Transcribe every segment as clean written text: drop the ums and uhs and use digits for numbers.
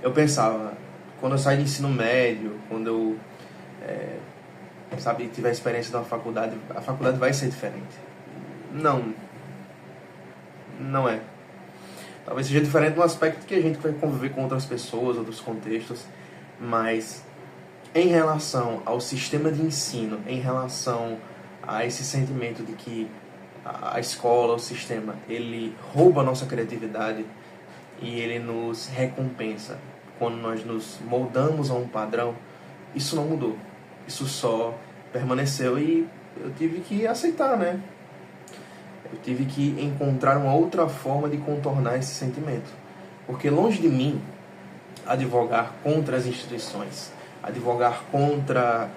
Eu pensava, quando eu sair do ensino médio, quando eu, tiver experiência na faculdade, a faculdade vai ser diferente. Não, não é. Talvez seja diferente no aspecto que a gente vai conviver com outras pessoas, outros contextos, mas em relação ao sistema de ensino, em relação a esse sentimento de que a escola, o sistema, ele rouba a nossa criatividade e ele nos recompensa quando nós nos moldamos a um padrão, isso não mudou. Isso só permaneceu e eu tive que aceitar, né? Eu tive que encontrar uma outra forma de contornar esse sentimento. Porque longe de mim advogar contra as instituições, advogar contra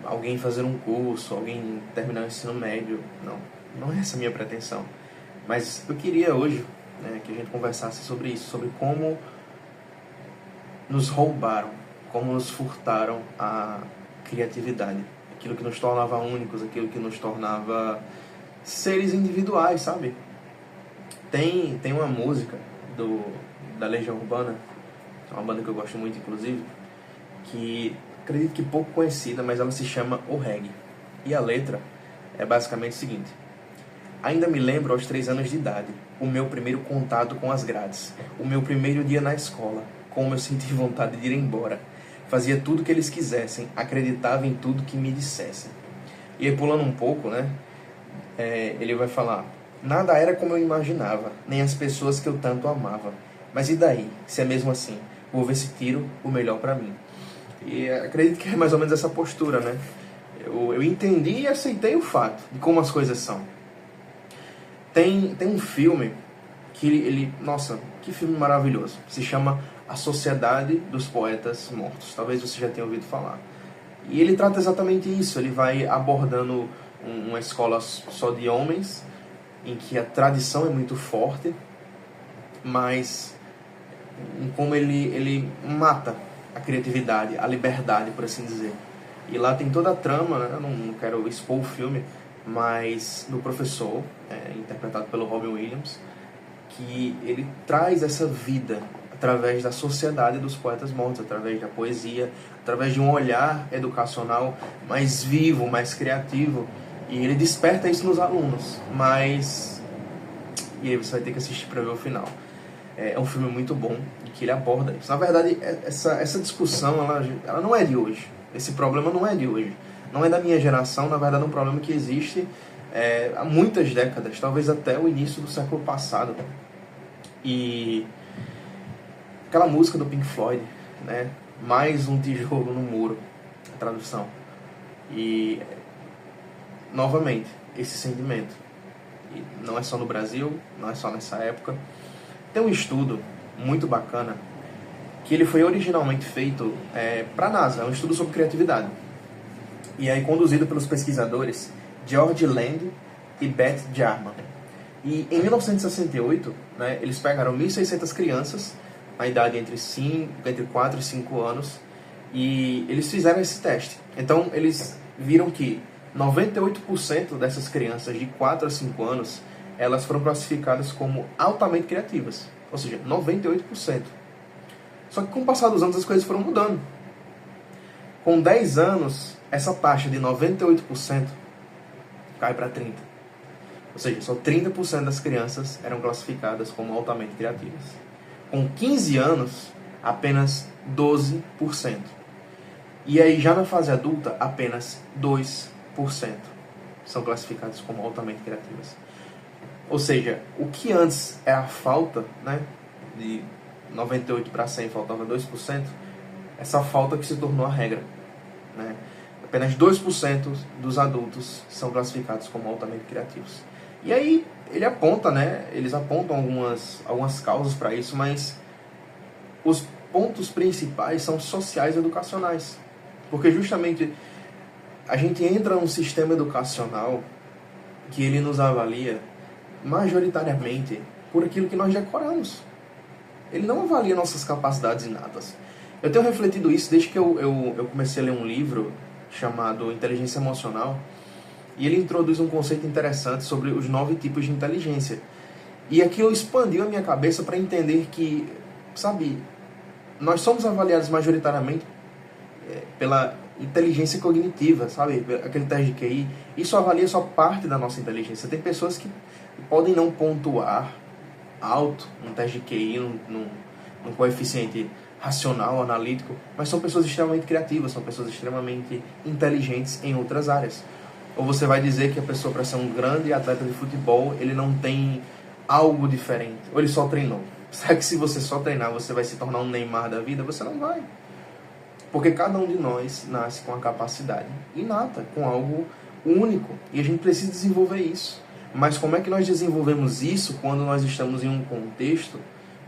alguém fazer um curso, alguém terminar o ensino médio. Não é essa a minha pretensão. Mas eu queria hoje, né, que a gente conversasse sobre isso, sobre como nos roubaram, como nos furtaram a criatividade. Aquilo que nos tornava únicos, aquilo que nos tornava seres individuais, sabe? Tem uma música da Legião Urbana, é uma banda que eu gosto muito, inclusive, que acredito que pouco conhecida, mas ela se chama O Reggae. E a letra é basicamente o seguinte: ainda me lembro aos 3 anos de idade, o meu primeiro contato com as grades, o meu primeiro dia na escola, como eu senti vontade de ir embora. Fazia tudo que eles quisessem, acreditava em tudo que me dissessem. E aí, pulando um pouco, né? Ele vai falar: nada era como eu imaginava, nem as pessoas que eu tanto amava. Mas e daí, se é mesmo assim? Vou ver se tiro o melhor pra mim. E acredito que é mais ou menos essa postura, né? Eu entendi e aceitei o fato de como as coisas são. Tem um filme que nossa, que filme maravilhoso. Se chama A Sociedade dos Poetas Mortos. Talvez você já tenha ouvido falar. E ele trata exatamente isso. Ele vai abordando uma escola só de homens, em que a tradição é muito forte, mas em como ele mata a criatividade, a liberdade, por assim dizer. E lá tem toda a trama, né? Eu não quero expor o filme, mas do professor, interpretado pelo Robin Williams, que ele traz essa vida através da sociedade dos poetas mortos, através da poesia, através de um olhar educacional mais vivo, mais criativo. E ele desperta isso nos alunos, mas... E aí você vai ter que assistir para ver o final. É um filme muito bom, e que ele aborda isso. Na verdade, essa discussão, ela não é de hoje. Esse problema não é de hoje. Não é da minha geração, na verdade é um problema que existe há muitas décadas, talvez até o início do século passado. E aquela música do Pink Floyd, né? Mais um tijolo no muro, a tradução. E... novamente, esse sentimento. E não é só no Brasil, não é só nessa época. Tem um estudo muito bacana que ele foi originalmente feito para a NASA, é um estudo sobre criatividade. E aí conduzido pelos pesquisadores George Land e Beth Jarman. E em 1968, né, eles pegaram 1.600 crianças, na idade entre 4 e 5 anos, e eles fizeram esse teste. Então eles viram que 98% dessas crianças de 4 a 5 anos, elas foram classificadas como altamente criativas. Ou seja, 98%. Só que com o passar dos anos as coisas foram mudando. Com 10 anos, essa taxa de 98% cai para 30%. Ou seja, só 30% das crianças eram classificadas como altamente criativas. Com 15 anos, apenas 12%. E aí, já na fase adulta, apenas 2% são classificados como altamente criativas. Ou seja, o que antes era a falta, né, de 98 para 100 faltava 2%, essa falta que se tornou a regra, né? Apenas 2% dos adultos são classificados como altamente criativos. E aí eles apontam algumas causas para isso, mas os pontos principais são sociais e educacionais. Porque justamente a gente entra num sistema educacional que ele nos avalia majoritariamente por aquilo que nós decoramos. Ele não avalia nossas capacidades inatas. Eu tenho refletido isso desde que eu comecei a ler um livro chamado Inteligência Emocional, e ele introduz um conceito interessante sobre os 9 tipos de inteligência. E aquilo expandiu a minha cabeça para entender que, sabe, nós somos avaliados majoritariamente pela inteligência cognitiva, sabe? Aquele teste de QI. Isso avalia só parte da nossa inteligência. Tem pessoas que podem não pontuar alto no teste de QI, num coeficiente racional, analítico, mas são pessoas extremamente criativas, são pessoas extremamente inteligentes em outras áreas. Ou você vai dizer que a pessoa, para ser um grande atleta de futebol, ele não tem algo diferente, ou ele só treinou. Será que se você só treinar, você vai se tornar um Neymar da vida? Você não vai. Porque cada um de nós nasce com a capacidade inata, com algo único. E a gente precisa desenvolver isso. Mas como é que nós desenvolvemos isso quando nós estamos em um contexto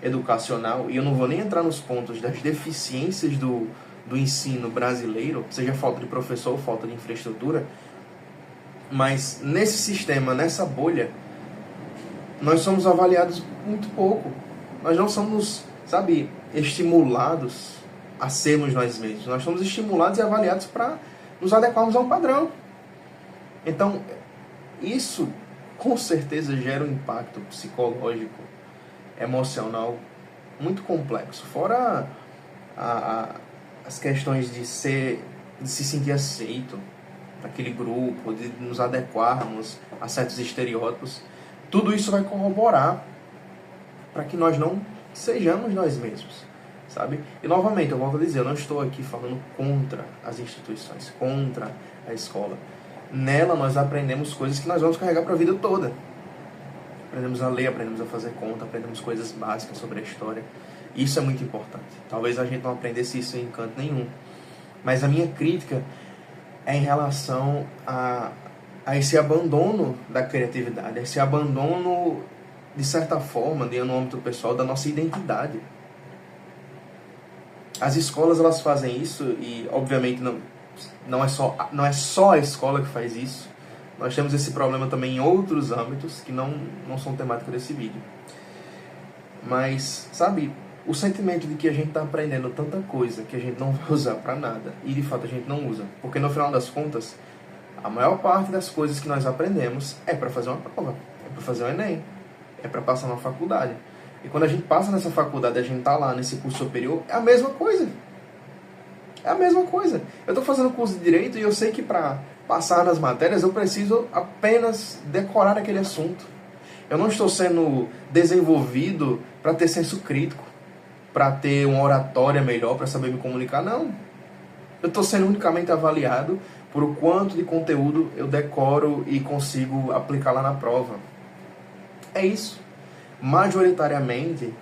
educacional? E eu não vou nem entrar nos pontos das deficiências do ensino brasileiro, seja falta de professor ou falta de infraestrutura. Mas nesse sistema, nessa bolha, nós somos avaliados muito pouco. Nós não somos, sabe, estimulados a sermos nós mesmos. Nós somos estimulados e avaliados para nos adequarmos a um padrão. Então, isso com certeza gera um impacto psicológico, emocional muito complexo. Fora as questões de se sentir aceito naquele grupo, de nos adequarmos a certos estereótipos. Tudo isso vai corroborar para que nós não sejamos nós mesmos, sabe? E novamente, eu volto a dizer, eu não estou aqui falando contra as instituições, contra a escola. Nela nós aprendemos coisas que nós vamos carregar para a vida toda. Aprendemos a ler, aprendemos a fazer conta, aprendemos coisas básicas sobre a história. Isso é muito importante. Talvez a gente não aprendesse isso em canto nenhum. Mas a minha crítica é em relação a esse abandono da criatividade, a esse abandono, de certa forma, no âmbito pessoal, da nossa identidade. As escolas, elas fazem isso e, obviamente, não é só a escola que faz isso. Nós temos esse problema também em outros âmbitos que não são temática desse vídeo. Mas, sabe, o sentimento de que a gente está aprendendo tanta coisa que a gente não vai usar para nada e, de fato, a gente não usa. Porque, no final das contas, a maior parte das coisas que nós aprendemos é para fazer uma prova, é para fazer um Enem, é para passar na faculdade. E quando a gente passa nessa faculdade, a gente está lá nesse curso superior, é a mesma coisa. É a mesma coisa. Eu estou fazendo curso de Direito e eu sei que para passar nas matérias eu preciso apenas decorar aquele assunto. Eu não estou sendo desenvolvido para ter senso crítico, para ter uma oratória melhor, para saber me comunicar, não. Eu estou sendo unicamente avaliado por o quanto de conteúdo eu decoro e consigo aplicar lá na prova. É isso. Majoritariamente,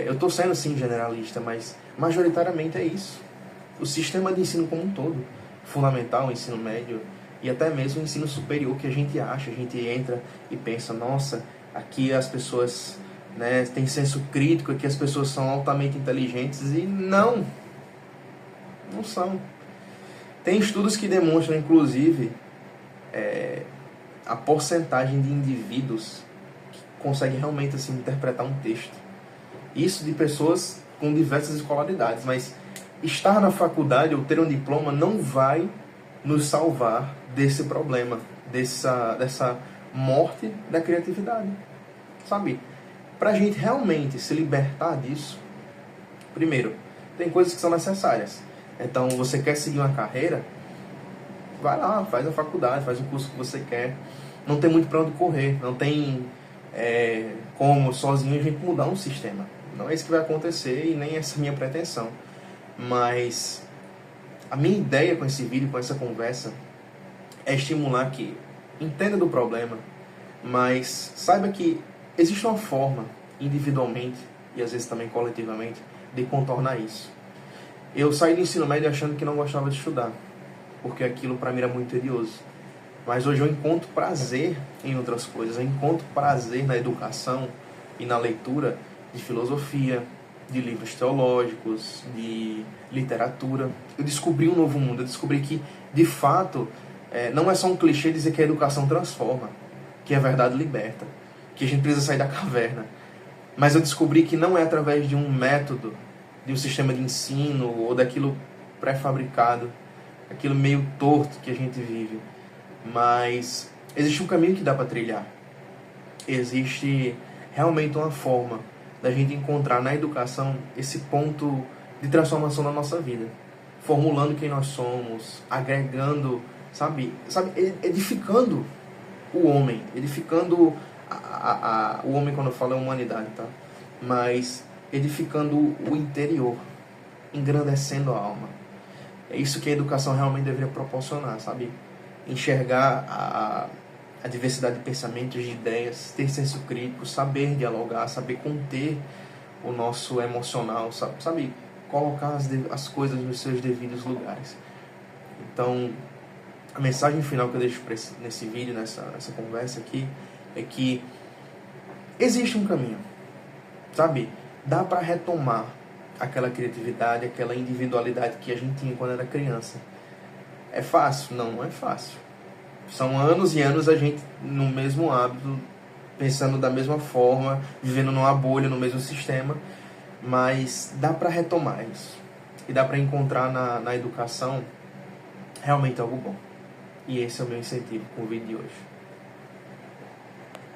eu estou sendo sim generalista, mas majoritariamente é isso. O sistema de ensino como um todo, fundamental, ensino médio e até mesmo o ensino superior, que a gente entra e pensa, nossa, aqui as pessoas, né, têm senso crítico, aqui as pessoas são altamente inteligentes, e não são. Tem estudos que demonstram, inclusive, a porcentagem de indivíduos que conseguem realmente assim, interpretar um texto. Isso de pessoas com diversas escolaridades, mas estar na faculdade ou ter um diploma não vai nos salvar desse problema, dessa morte da criatividade. Sabe? Para a gente realmente se libertar disso, primeiro, tem coisas que são necessárias. Então, você quer seguir uma carreira? Vai lá, faz a faculdade, faz o curso que você quer. Não tem muito para onde correr, não tem como sozinho a gente mudar um sistema. Não é isso que vai acontecer e nem essa é a minha pretensão. Mas a minha ideia com esse vídeo, com essa conversa, é estimular que entenda do problema, mas saiba que existe uma forma, individualmente e às vezes também coletivamente, de contornar isso. Eu saí do ensino médio achando que não gostava de estudar, porque aquilo para mim era muito tedioso. Mas hoje eu encontro prazer em outras coisas. Eu encontro prazer na educação e na leitura de filosofia, de livros teológicos, de literatura. Eu descobri um novo mundo. Eu descobri que, de fato, não é só um clichê dizer que a educação transforma, que a verdade liberta, que a gente precisa sair da caverna. Mas eu descobri que não é através de um método, de um sistema de ensino ou daquilo pré-fabricado, aquilo meio torto que a gente vive. Mas existe um caminho que dá para trilhar. Existe realmente uma forma da gente encontrar na educação esse ponto de transformação na nossa vida, formulando quem nós somos, agregando, sabe, edificando o homem, edificando o homem, quando eu falo é humanidade, tá? Mas edificando o interior, engrandecendo a alma. É isso que a educação realmente deveria proporcionar, sabe? Enxergar a diversidade de pensamentos, de ideias, ter senso crítico, saber dialogar, saber conter o nosso emocional, sabe? Colocar as coisas nos seus devidos lugares. Então, a mensagem final que eu deixo nesse vídeo, nessa conversa aqui, é que existe um caminho, sabe? Dá para retomar aquela criatividade, aquela individualidade que a gente tinha quando era criança. É fácil? Não, não é fácil. São anos e anos a gente no mesmo hábito, pensando da mesma forma, vivendo numa bolha, no mesmo sistema, mas dá para retomar isso. E dá para encontrar na educação realmente algo bom. E esse é o meu incentivo com o vídeo de hoje.